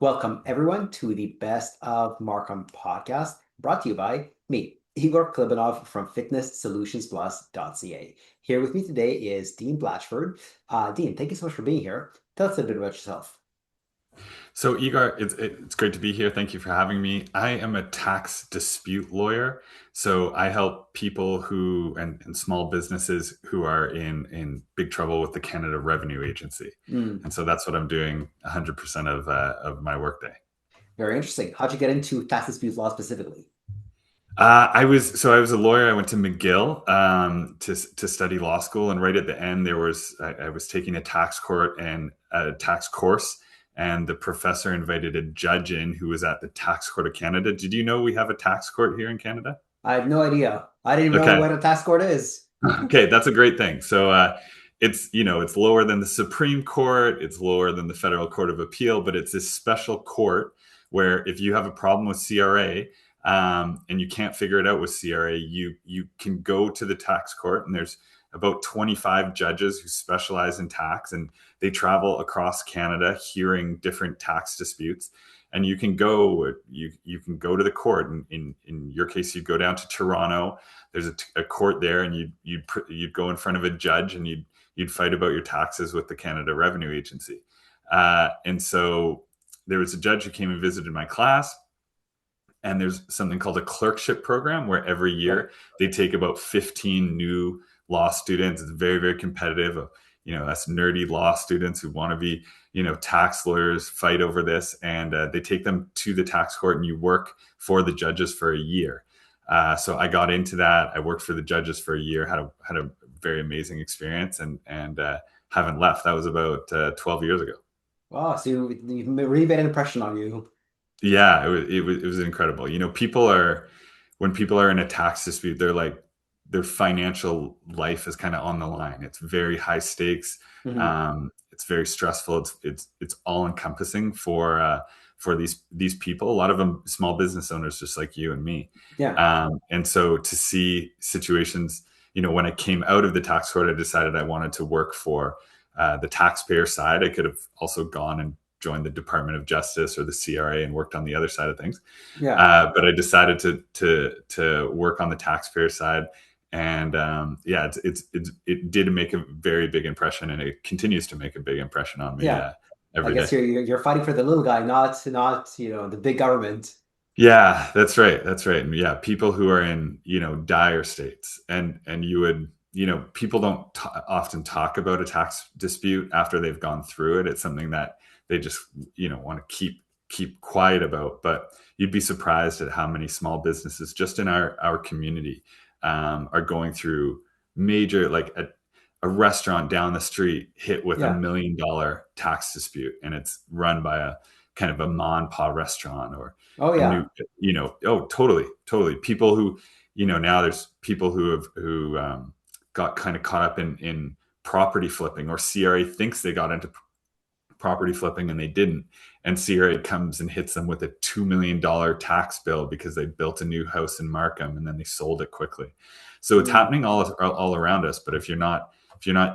Welcome, everyone, to the Best of Markham Podcast, brought to you by me, Igor Klibanov from FitnessSolutionsPlus.ca. Here with me today is Dean Blachford. Dean, thank you so much for being here. Tell us a bit about yourself. So Igor, it's great to be here. Thank you for having me. I am a tax dispute lawyer. So I help people and small businesses who are in big trouble with the Canada Revenue Agency. Mm, And so that's what I'm doing 100% of my workday. very interesting. How'd you get into tax dispute law specifically? I was a lawyer. I went to McGill to study law school, and right at the end, I was taking a tax course, and the professor invited a judge in who was at the Tax Court of Canada. Did you know we have a tax court here in Canada? I have no idea. I didn't even know Okay, what a tax court is. okay, that's a great thing. So it's lower than the Supreme Court, it's lower than the Federal Court of Appeal, but it's this special court where if you have a problem with CRA and you can't figure it out with CRA, you can go to the tax court, and there's about 25 judges who specialize in tax, and they travel across Canada hearing different tax disputes. And you can go to the court. And in your case, you go down to Toronto. There's a court there, and you'd go in front of a judge, and you'd fight about your taxes with the Canada Revenue Agency. And so there was a judge who came and visited my class, and there's something called a clerkship program where every year they take about 15 new law students. It's very, very competitive. Us nerdy law students who want to be, tax lawyers, fight over this, and they take them to the tax court, and you work for the judges for a year. So I got into that. I worked for the judges for a year, had a very amazing experience, and haven't left. That was about 12 years ago. Wow, so you've really made an impression on you. Yeah, it was incredible. When people are in a tax dispute, they're like, their financial life is kind of on the line. It's very high stakes. Mhm. It's very stressful. It's all encompassing for these people. A lot of them small business owners, just like you and me. Yeah. And so to see situations, when I came out of the tax court, I decided I wanted to work for the taxpayer side. I could have also gone and joined the Department of Justice or the CRA and worked on the other side of things. Yeah. But I decided to work on the taxpayer side. And it did make a very big impression, and it continues to make a big impression on me Yeah. I every guess day. you're fighting for the little guy, not the big government. Yeah, that's right. That's right. And yeah, people who are in, dire states, and people don't often talk about a tax dispute after they've gone through it. It's something that they just, want to keep quiet about. But you'd be surprised at how many small businesses just in our community are going through major, like a restaurant down the street hit with Yeah. $1 million tax dispute, and it's run by a kind of a ma and pa restaurant, or Oh a yeah. new, oh, totally. People who, now there's people who got kind of caught up in property flipping, or CRA thinks they got into property flipping and they didn't. And CRA comes and hits them with a $2 million tax bill because they built a new house in Markham and then they sold it quickly. So it's Mm. happening all around us. But if you're not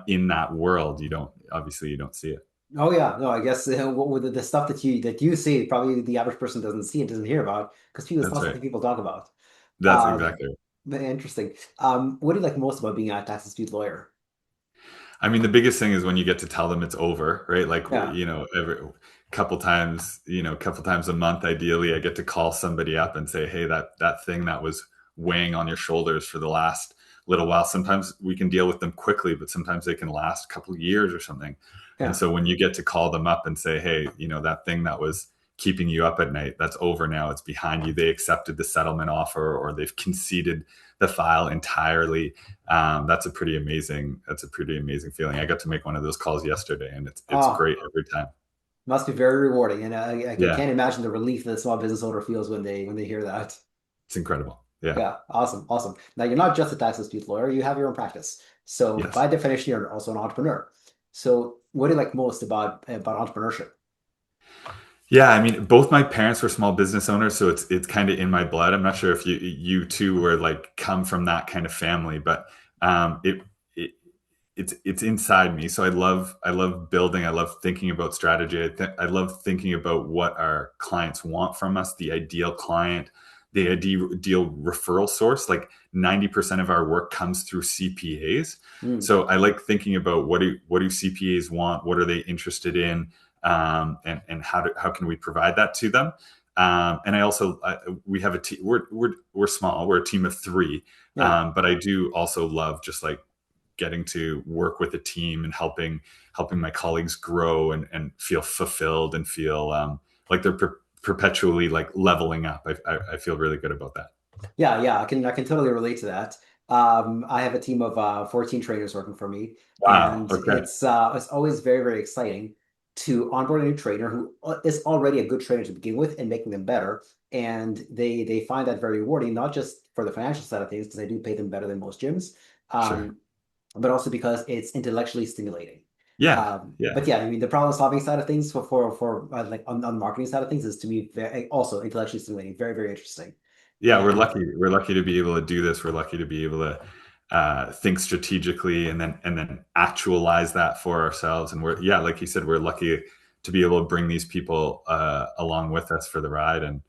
in that world, you don't see it. Oh yeah. No, I guess what with the stuff that you see, probably the average person doesn't see and doesn't hear about because it's That's not right. something people talk about. That's Um, exactly right. Interesting. What do you like most about being a tax dispute lawyer? I mean, the biggest thing is when you get to tell them it's over, right? Like, Yeah. every couple times a month, ideally, I get to call somebody up and say, hey, that thing that was weighing on your shoulders for the last little while. Sometimes we can deal with them quickly, but sometimes they can last a couple of years or something. And Yeah. so when you get to call them up and say, hey, that thing that was keeping you up at night, that's over now. It's behind you. They accepted the settlement offer, or they've conceded the file entirely. That's a pretty amazing feeling. I got to make one of those calls yesterday, and it's Oh, great every time. must be very rewarding, and I Yeah, can't imagine the relief that the small business owner feels when they hear that. it's incredible. Yeah. Yeah, awesome, awesome. Now you're not just a tax dispute lawyer; you have your own practice. So Yes. by definition, you're also an entrepreneur. So what do you like most about entrepreneurship? Yeah, I mean, both my parents were small business owners, so it's kind of in my blood. I'm not sure if you two were like come from that kind of family, but it it's inside me. So I love building. I love thinking about strategy. I love thinking about what our clients want from us, the ideal client, the ideal referral source. Like 90% of our work comes through CPAs. Mm. So I like thinking about what do CPAs want? What are they interested in? And how can we provide that to them? And I also we have a team. We're small. We're a team of three. Yeah. But I do also love just like getting to work with a team and helping my colleagues grow and feel fulfilled and feel like they're perpetually like leveling up. I feel really good about that. Yeah, yeah, I can totally relate to that. I have a team of 14 trainers working for me, Wow. and Okay. it's always very, very exciting to onboard a new trainer who is already a good trainer to begin with and making them better. And they find that very rewarding, not just for the financial side of things, because I do pay them better than most gyms, Sure. um, but also because it's intellectually stimulating. Yeah. Yeah. But yeah, I mean, the problem solving side of things for like on the marketing side of things is to me also intellectually stimulating, very, very interesting. Yeah, we're And lucky. We're lucky to be able to do this. We're lucky to be able to think strategically and then actualize that for ourselves. And we're yeah, like you said, we're lucky to be able to bring these people along with us for the ride. And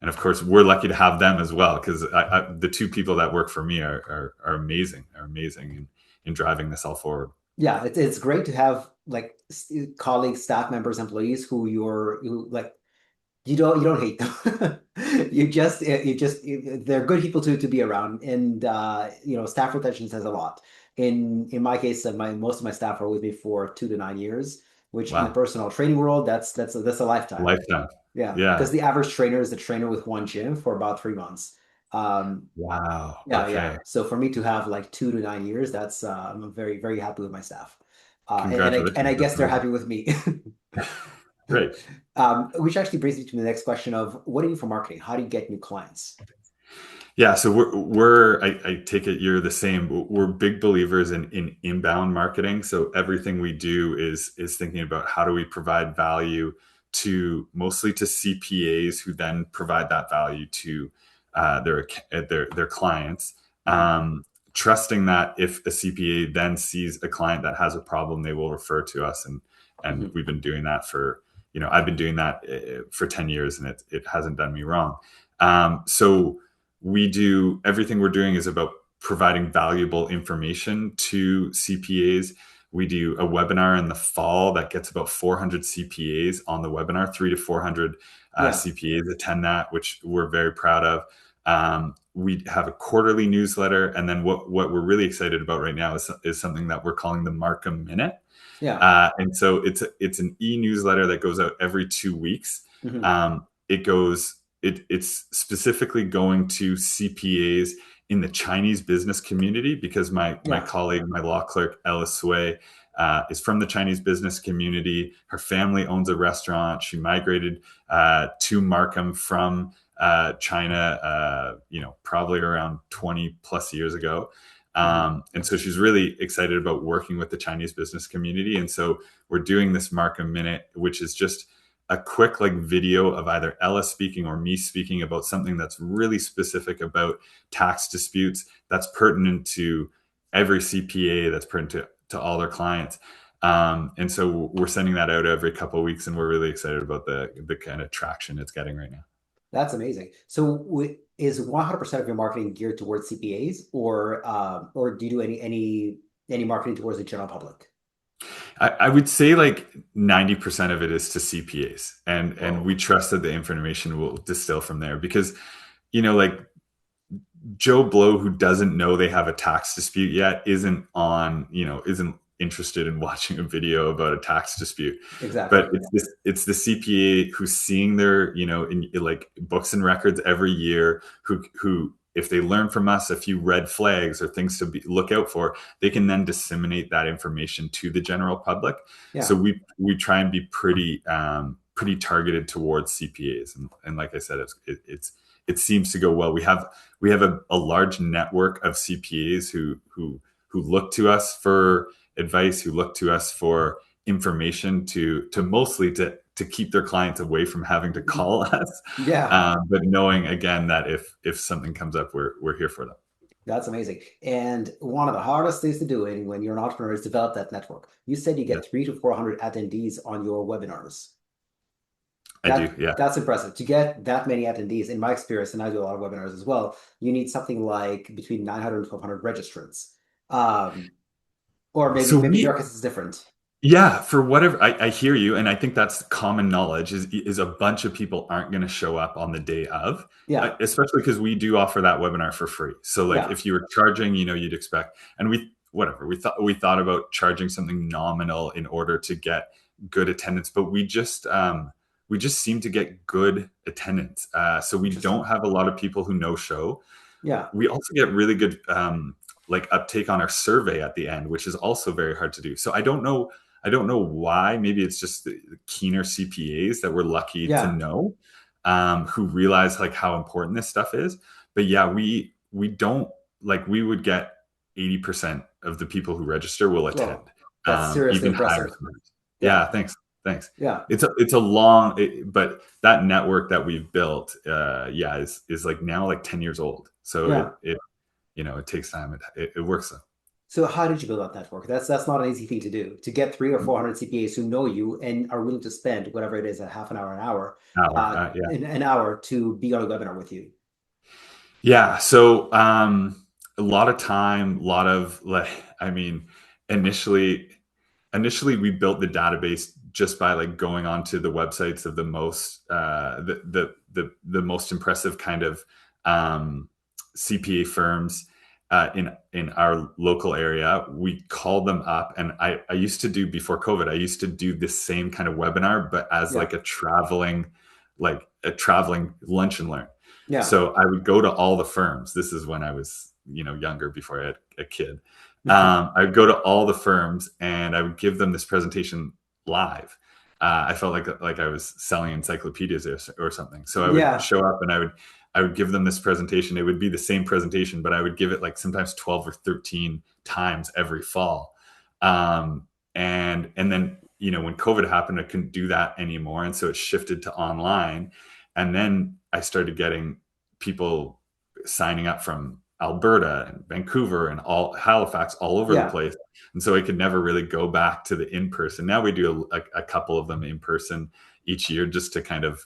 of course, we're lucky to have them as well because the two people that work for me are amazing. Are amazing in driving this all forward. yeah, it's great to have like colleagues, staff members, employees who like you don't hate them. They're good people to be around, and staff retention says a lot. In my case, my most of my staff are with me for 2 to 9 years, which in the Wow, personal training world, that's a lifetime. lifetime. Yeah, Yeah. because the average trainer is a trainer with one gym for about 3 months. Um, Wow. yeah, yeah. Okay. So for me to have like 2 to 9 years, that's I'm very, very happy with my staff, and I Congratulations. That's guess they're amazing. happy with me. Great. Which actually brings me to the next question of what do you do for marketing? How do you get new clients? Yeah, so I take it you're the same. We're big believers in inbound marketing. So everything we do is thinking about how do we provide value to mostly to CPAs who then provide that value to their clients. Mhm. Trusting that if a CPA then sees a client that has a problem, they will refer to us, and Mhm. we've been doing that for I've been doing that for 10 years, and it hasn't done me wrong. So we do everything we're doing is about providing valuable information to CPAs. We do a webinar in the fall that gets about 400 CPAs on the webinar. 300 to 400 Yeah. CPAs attend that, which we're very proud of. We have a quarterly newsletter, and then what we're really excited about right now is something that we're calling the Markham Minute. Yeah. And so it's an e-newsletter that goes out every 2 weeks. Hmm. It's specifically going to CPAs in the Chinese business community because my Yeah. colleague, my law clerk, Ella Sui, is from the Chinese business community. Her family owns a restaurant. She migrated to Markham from China, probably around 20 plus years ago. Hmm. And so she's really excited about working with the Chinese business community. And so we're doing this Markham Minute, which is just a quick like video of either Ella speaking or me speaking about something that's really specific about tax disputes that's pertinent to every CPA, that's pertinent to all their clients. And so we're sending that out every couple of weeks, and we're really excited about the kind of traction it's getting right now. That's amazing. So is 100% of your marketing geared towards CPAs, or do you do any marketing towards the general public? I would say like 90% of it is to CPAs, and Whoa. we trust that the information will distill from there because like Joe Blow, who doesn't know they have a tax dispute yet, isn't interested in watching a video about a tax dispute. But Exactly. it's the CPA who's seeing their, in like books and records every year, who if they learn from us a few red flags or things to look out for, they can then disseminate that information to the general public. So Yeah. we try and be pretty targeted towards CPAs, and like I said, it seems to go well. We have a large network of CPAs who look to us for advice, who look to us for information to mostly to keep their clients away from having to call us, Yeah. but knowing again that if something comes up, we're here for them. That's amazing. And one of the hardest things to do when you're an entrepreneur is develop that network. You said you Yeah, get 300 to 400 attendees on your webinars. I do. Yeah. That's impressive. To get that many attendees, in my experience, and I do a lot of webinars as well, you need something like between 900 and 1,200 registrants. Um, or So maybe we your case is different. Yeah, for whatever I hear you, and I think that's common knowledge is a bunch of people aren't going to show up on the day of, Yeah, especially because we do offer that webinar for free. So like yeah, if you were charging, you'd expect, and we thought about charging something nominal in order to get good attendance, but we just seem to get good attendance. So we interesting. don't have a lot of people who no show. Yeah, We also get really good like uptake on our survey at the end, which is also very hard to do. So I don't know why. Maybe it's just the keener CPAs that we're lucky to yeah. know, who realize like how important this stuff is. But yeah, we don't like we would get 80% of the people who register will attend, Well, that's seriously even higher impressive. sometimes. Yeah, Yeah, thanks. yeah, It's a long, but that network that we've built, yeah, is like now like 10 years old. So yeah. it takes time. It works though. So how did you build that network? That's not an easy thing to do. To get 300 or 400 CPAs who know you and are willing to spend whatever it is, a half an hour, an hour, Hour, yeah. an hour to be on a webinar with you. Yeah. So a lot of time, a lot of like, I mean, initially, initially we built the database just by like going onto the websites of the most the most impressive kind of CPA firms in our local area. We called them up, and I used to do before COVID. I used to do the same kind of webinar, but as Yeah, like a traveling lunch and learn. yeah. So I would go to all the firms. This is when I was, younger, before I had a kid. I would go to all the firms and I would give them this presentation live. I felt like I was selling encyclopedias or something. So I would Yeah. show up and I would give them this presentation. It would be the same presentation, but I would give it like sometimes 12 or 13 times every fall. And then, when COVID happened, I couldn't do that anymore. And so it shifted to online. And then I started getting people signing up from Alberta and Vancouver and all Halifax, all over the Yeah. place. And so I could never really go back to the in person. Now we do a couple of them in person each year, just to kind of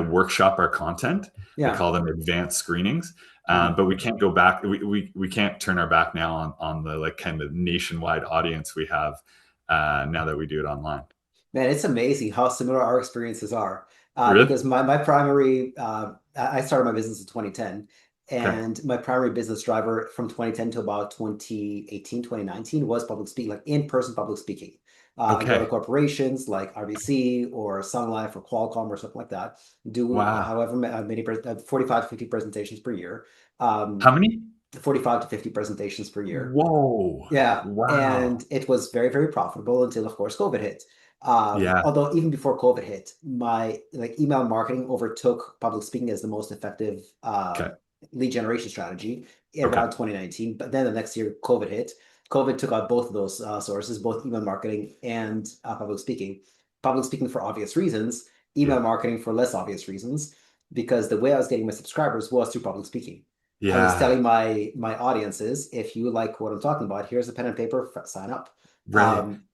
workshop our content. I Yeah. call them advanced screenings. Mhm. But we can't go back. We can't turn our back now on the like kind of nationwide audience we have now that we do it online. Man, it's amazing how similar our experiences are. Really? Because my primary, I started my business in 2010, Okay. and my primary business driver from 2010 to about 2018, 2019 was public speaking, like in-person public speaking. I go to Okay. corporations like RBC or Sun Life or Qualcomm or something like that, do Wow. however many, 45 to 50 presentations per year, How um, many? 45 to 50 presentations per year. Whoa. Yeah, Wow. and it was very, very profitable until, of course, COVID hit. Yeah. Although even before COVID hit, my like email marketing overtook public speaking as the most effective Okay. lead generation strategy Okay. around 2019. But then the next year, COVID hit. COVID took out both of those sources, both email marketing and public speaking. Public speaking for obvious reasons, email Yeah. marketing for less obvious reasons, because the way I was getting my subscribers was through public speaking. I was Yeah. telling my audiences, if you like what I'm talking about, here's a pen and paper, sign up. Right. Um,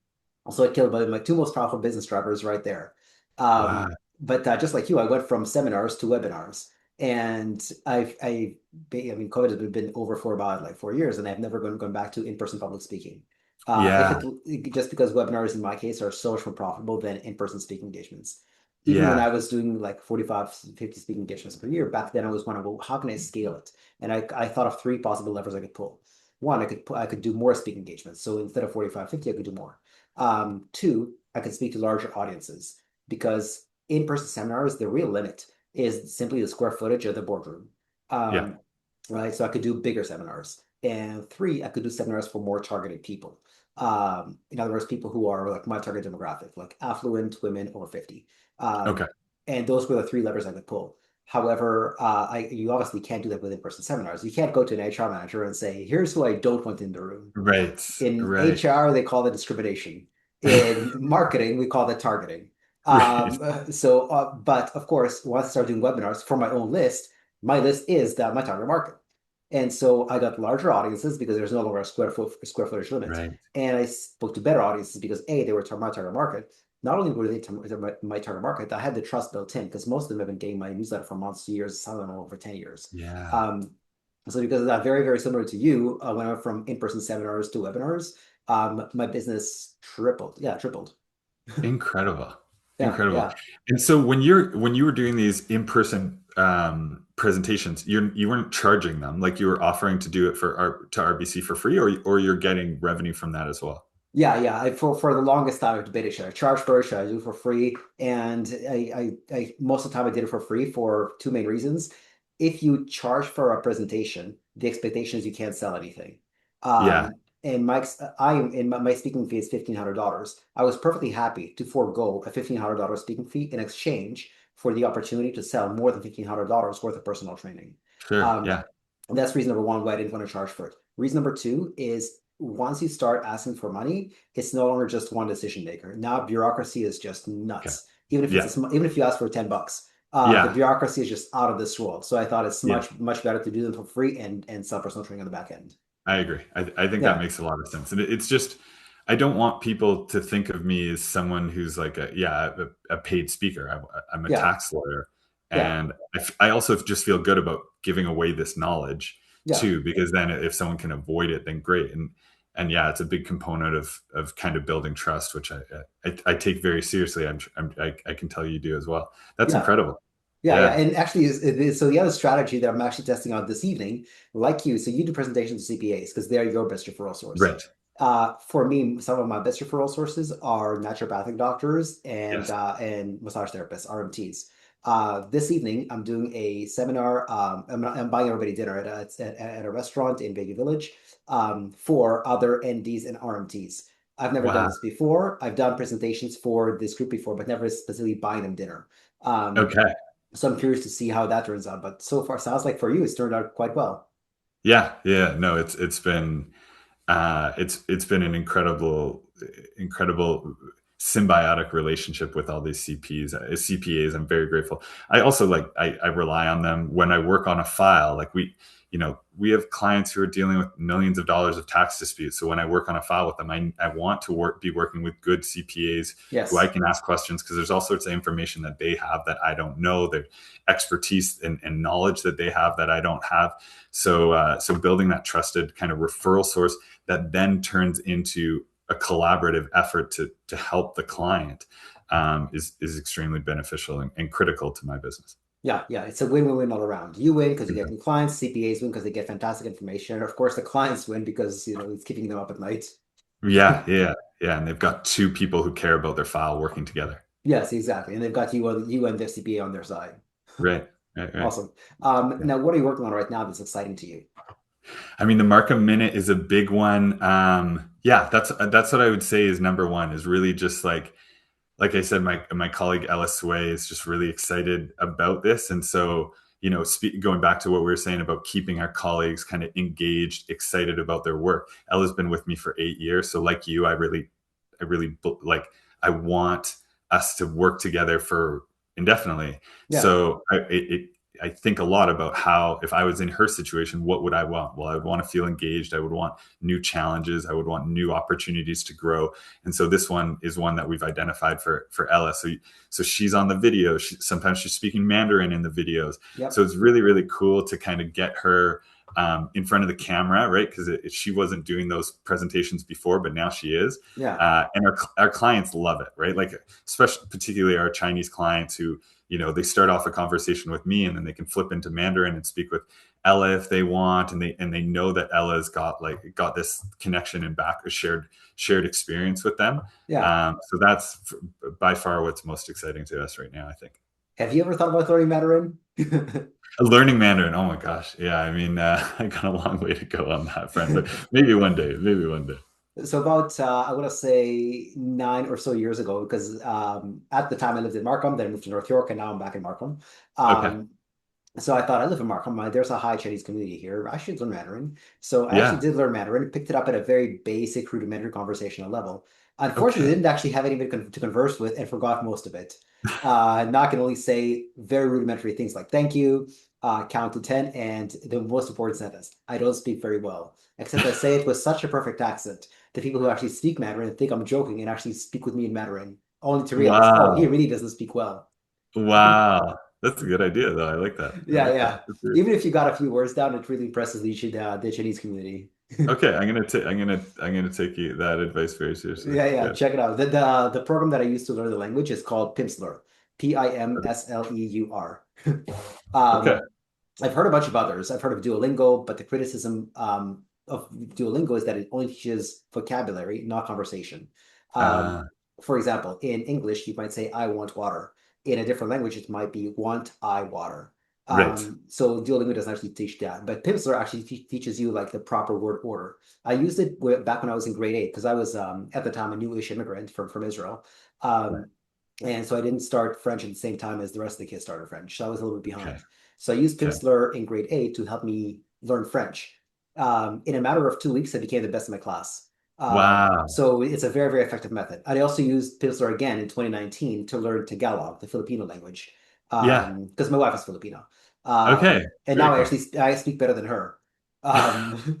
so I killed my two most powerful business drivers right there. Wow. But just like you, I went from seminars to webinars, and I mean, COVID has been over for about like 4 years, and I've never gone back to in-person public speaking. If Yeah. it just because webinars in my case are so much more profitable than in-person speaking engagements. Even when I Yeah. was doing like 45, 50 speaking engagements per year, back then I was wondering, well, how can I scale it? And I thought of three possible levers I could pull. One, I could do more speaking engagements. So instead of 45, 50, I could do more. Two, I could speak to larger audiences because in-person seminars, the real limit is simply the square footage of the boardroom. Yeah. Um, right? So I could do bigger seminars. And three, I could do seminars for more targeted people. In other words, people who are like my target demographic, like affluent women over 50. Okay. Um, and those were the three levers I could pull. However, you obviously can't do that with in-person seminars. You can't go to an HR manager and say, here's who I don't want in the room. Right. In Right. HR, they call that discrimination. In marketing, we call that targeting. Right. But of course, once I start doing webinars for my own list, my list is that my target market. And so I got larger audiences because there's no longer a square footage limit. Right. And I spoke to better audiences because A, they were my target market. Not only were they my target market, I had the trust built in because most of them have been getting my newsletter for months, years, some of them over 10 years. Yeah. Um, so because of that, very, very similar to you, when I went from in-person seminars to webinars, my business tripled. Yeah, tripled. Incredible. Yeah, Incredible. yeah. And so when you were doing these in-person presentations, you weren't charging them, like you were offering to do it to RBC for free, or you're getting revenue from that as well. Yeah. For the longest time, I debated should I charge for it, should I do it for free? And I most of the time I did it for free for two main reasons. If you charge for a presentation, the expectation is you can't sell anything. Yeah, And my speaking fee is $1,500. I was perfectly happy to forego a $1,500 speaking fee in exchange for the opportunity to sell more than $1,500 worth of personal training. sure. Um, Yeah. and that's reason number one why I didn't want to charge for it. Reason number two is once you start asking for money, it's no longer just one decision maker. Now bureaucracy is just Okay. nuts. Even if Yeah. even if you ask for $10, the Yeah. bureaucracy is just out of this world. So I thought it's Yeah. much better to do them for free and sell personal training on the back end. I agree. I think that Yeah, makes a lot of sense. And it's just, I don't want people to think of me as someone who's like a paid speaker. I'm a yeah, tax lawyer. yeah, And I also just feel good about giving away this knowledge yeah, too, because then if someone can avoid it, then great. And yeah, it's a big component of kind of building trust, which I take very seriously. I can tell you do as well. That's yeah. incredible. Yeah. Yeah. And actually, so the other strategy that I'm actually testing out this evening, like you, so you do presentations to CPAs because they're your best referral source. Right. For me, some of my best referral sources are naturopathic doctors Yes. and massage therapists, RMTs. This evening, I'm doing a seminar. I'm buying everybody dinner at a restaurant in Vegas Village for other NDs and RMTs. I've never done Wow. this before. I've done presentations for this group before, but never specifically buying them dinner. Um, Okay. so I'm curious to see how that turns out. But so far, sounds like for you, it's turned out quite well. Yeah. Yeah. No, it's been it's been an incredible symbiotic relationship with all these CPAs. I'm very grateful. I also I rely on them when I work on a file. Like we have clients who are dealing with millions of dollars of tax disputes. So when I work on a file with them, I want to be working with good CPAs who I Yes. can ask questions, because there's all sorts of information that they have that I don't know, their expertise and knowledge that they have that I don't have. So building that trusted kind of referral source that then turns into a collaborative effort to help the client is extremely beneficial and critical to my business. Yeah. It's a win-win-win all around. You win because you get Mhm. new clients. CPAs win because they get fantastic information. And of course, the clients win because it's keeping them up at night. Yeah, yeah, yeah. And they've got two people who care about their file working together. Yes, exactly. And they've got you and their CPA on their side. Right, right, right. Awesome. Yeah. Now, what are you working on right now that's exciting to you? I mean, the Markham Minute is a big one. Yeah, that's what I would say is number one. Is really just like I said, my colleague Ellis Sway is just really excited about this, and so going back to what we were saying about keeping our colleagues kind of engaged, excited about their work. Ella's been with me for 8 years, so like you, I really like I want us to work together for indefinitely. Yeah. So I think a lot about how, if I was in her situation, what would I want? Well, I would want to feel engaged. I would want new challenges. I would want new opportunities to grow. And so this one is one that we've identified for Ella. So she's on the video. Sometimes she's speaking Mandarin in the videos. So Yep. it's really, really cool to kind of get her in front of the camera, right? Because she wasn't doing those presentations before, but now she is. Yeah. And our clients love it, right? Like, especially particularly our Chinese clients who, they start off a conversation with me and then they can flip into Mandarin and speak with Ella if they want, and they know that Ella's got this connection and back a shared experience with them. Yeah. So that's by far what's most exciting to us right now, I think. Have you ever thought about learning Mandarin? Learning Mandarin, oh my gosh, yeah. I mean, I got a long way to go on that front, but maybe one day, maybe one day. So about I want to say 9 or so years ago, because at the time I lived in Markham, then I moved to North York, and now I'm back in Markham. Okay, Um, so I thought I live in Markham. There's a high Chinese community here. I should learn Mandarin. So I actually yeah, did learn Mandarin, picked it up at a very basic, rudimentary conversational level. Unfortunately, okay, didn't actually have anybody to converse with and forgot most of it. Not can only say very rudimentary things like thank you. count to 10, and the most important sentence, I don't speak very well, except I say it with such a perfect accent that people who actually speak Mandarin think I'm joking and actually speak with me in Mandarin, only to realize, oh, he Wow. really doesn't speak well. Wow. That's a good idea, though. I like that. I Yeah, like that. yeah. Even if you got a few words down, it really impresses the Chinese community. Okay, I'm gonna take that advice very seriously. Yeah, yeah, Good. check it out. The program that I used to learn the language is called Pimsleur, Pimsleur. Okay. Um, I've heard a bunch of others. I've heard of Duolingo, but the criticism of Duolingo is that it only teaches vocabulary, not conversation. Um, Uh, for example, in English, you might say, I want water. In a different language, it might be want I water. right. So Duolingo doesn't actually teach that, but Pimsleur actually teaches you like the proper word order. I used it back when I was in grade 8 because I was at the time a newish immigrant from Israel. Right. Um, and so I didn't start French at the same time as the rest of the kids started French. So I was a little bit Okay. behind. So I used Okay. Pimsleur in grade 8 to help me learn French. In a matter of 2 weeks, I became the best in my class. Wow. So it's a very, very effective method. I also used Pimsleur again in 2019 to learn Tagalog, the Filipino language, Yeah. because my wife is Filipino. Okay. And Very now cool. I speak better than her. Um,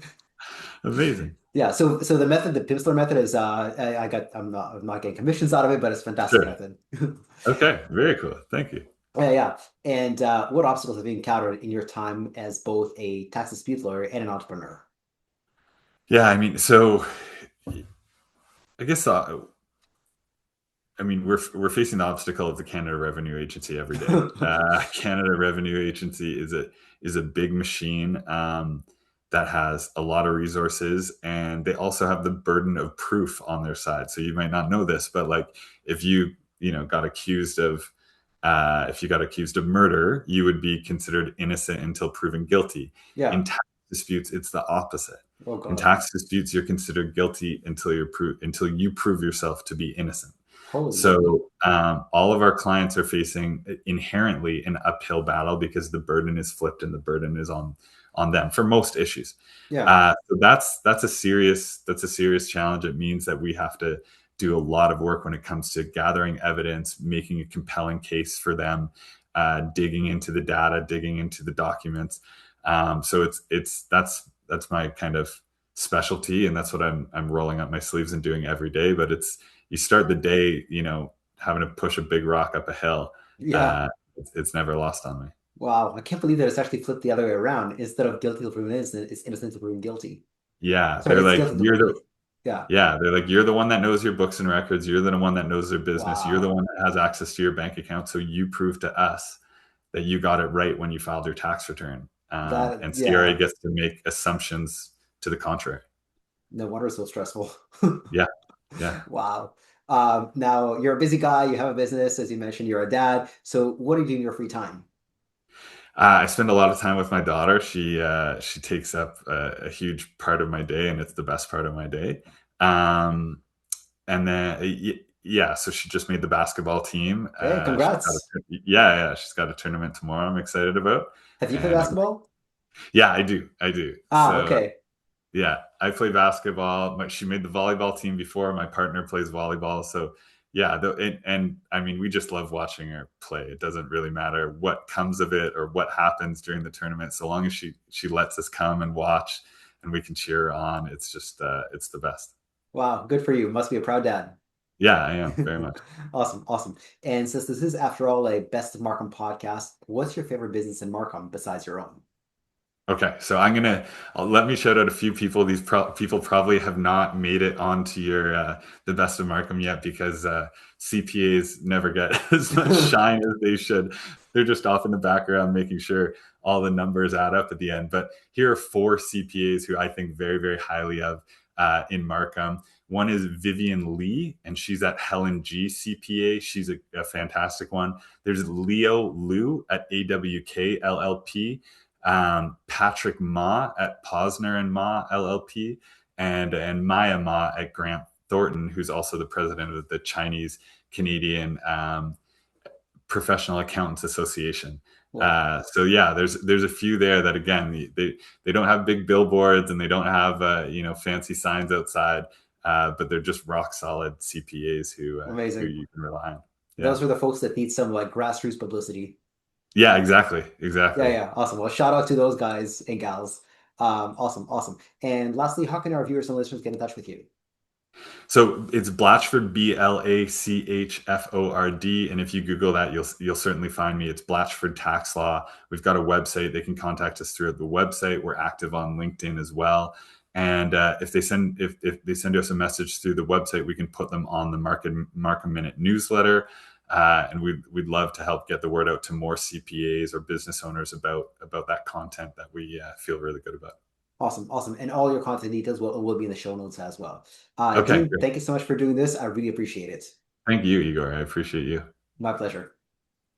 Amazing. yeah, so the method, the Pimsleur method is I'm not getting commissions out of it, but it's a fantastic Sure. method. Okay. Very cool. Thank you. Yeah, yeah. And what obstacles have you encountered in your time as both a tax dispute lawyer and an entrepreneur? Yeah. I mean, so I guess I mean, we're facing the obstacle of the Canada Revenue Agency every day. Canada Revenue Agency is a big machine that has a lot of resources, and they also have the burden of proof on their side. So you might not know this, but like if you got accused of if you got accused of murder, you would be considered innocent until proven guilty. Yeah. In tax disputes, it's the opposite. Oh In God. tax disputes, you're considered guilty until you prove yourself to be innocent. Holy moly. So all of our clients are facing inherently an uphill battle because the burden is flipped and the burden is on them for most issues. Yeah. So that's a serious challenge. It means that we have to do a lot of work when it comes to gathering evidence, making a compelling case for them, digging into the data, digging into the documents. So that's my kind of specialty, and that's what I'm rolling up my sleeves and doing every day. But you start the day, having to push a big rock up a hill. Yeah. Uh, it's never lost on me. Wow. I can't believe that it's actually flipped the other way around. Instead of guilty till proven innocent, it's innocent till proven guilty. Yeah, Sorry, they're it's like guilty till proven guilty. Yeah. you're the one that knows your books and records. You're the one that knows their business. You're the Wow. one that has access to your bank account. So you prove to us that you got it right when you filed your tax return. And CRA Yeah. gets to make assumptions to the contrary. No wonder it's so stressful. Yeah, yeah. Wow. Now you're a busy guy, you have a business, as you mentioned, you're a dad. So what do you do in your free time? I spend a lot of time with my daughter. She takes up a huge part of my day, and it's the best part of my day. Um, and then yeah, so she just made the basketball team. Hey, congrats. She's got a tournament tomorrow. I'm excited about, Have you played and basketball? yeah, I do. Ah, So okay. yeah, I play basketball. She made the volleyball team before. My partner plays volleyball. So yeah, and I mean, we just love watching her play. It doesn't really matter what comes of it or what happens during the tournament, so long as she lets us come and watch and we can cheer her on. It's just it's the best. Wow, good for you. Must be a proud dad. Yeah, I am very much. Awesome, awesome. And since this is, after all, a Best of Markham podcast, what's your favorite business in Markham besides your own? Okay, so let me shout out a few people. These people probably have not made it onto your the best of Markham yet because CPAs never get as much shine as they should. They're just off in the background making sure all the numbers add up at the end. But here are four CPAs who I think very, very highly of in Markham. One is Vivian Lee, and she's at Helen G CPA. She's a fantastic one. There's Leo Liu at AWK LLP, Patrick Ma at Posner and Ma LLP, and Maya Ma at Grant Thornton, who's also the president of the Chinese Canadian Professional Accountants Association. Wow. So yeah, there's a few there that again they don't have big billboards and they don't have fancy signs outside, but they're just rock solid CPAs who Amazing. you can rely on. Yeah. Those are the folks that need some like grassroots publicity. Yeah, exactly. Yeah, Exactly. yeah, awesome. Well, shout out to those guys and gals. Awesome, awesome. And lastly, how can our viewers and listeners get in touch with you? So it's Blachford, Blachford. And if you Google that, you'll certainly find me. It's Blachford Tax Law. We've got a website. They can contact us through the website. We're active on LinkedIn as well. And if they send us a message through the website, we can put them on the Markham Minute newsletter. And we'd love to help get the word out to more CPAs or business owners about that content that we feel really good about. Awesome, awesome. And all your contact details will be in the show notes as well. Okay, Dean, great. thank you so much for doing this. I really appreciate it. Thank you, Igor. I appreciate you. My pleasure.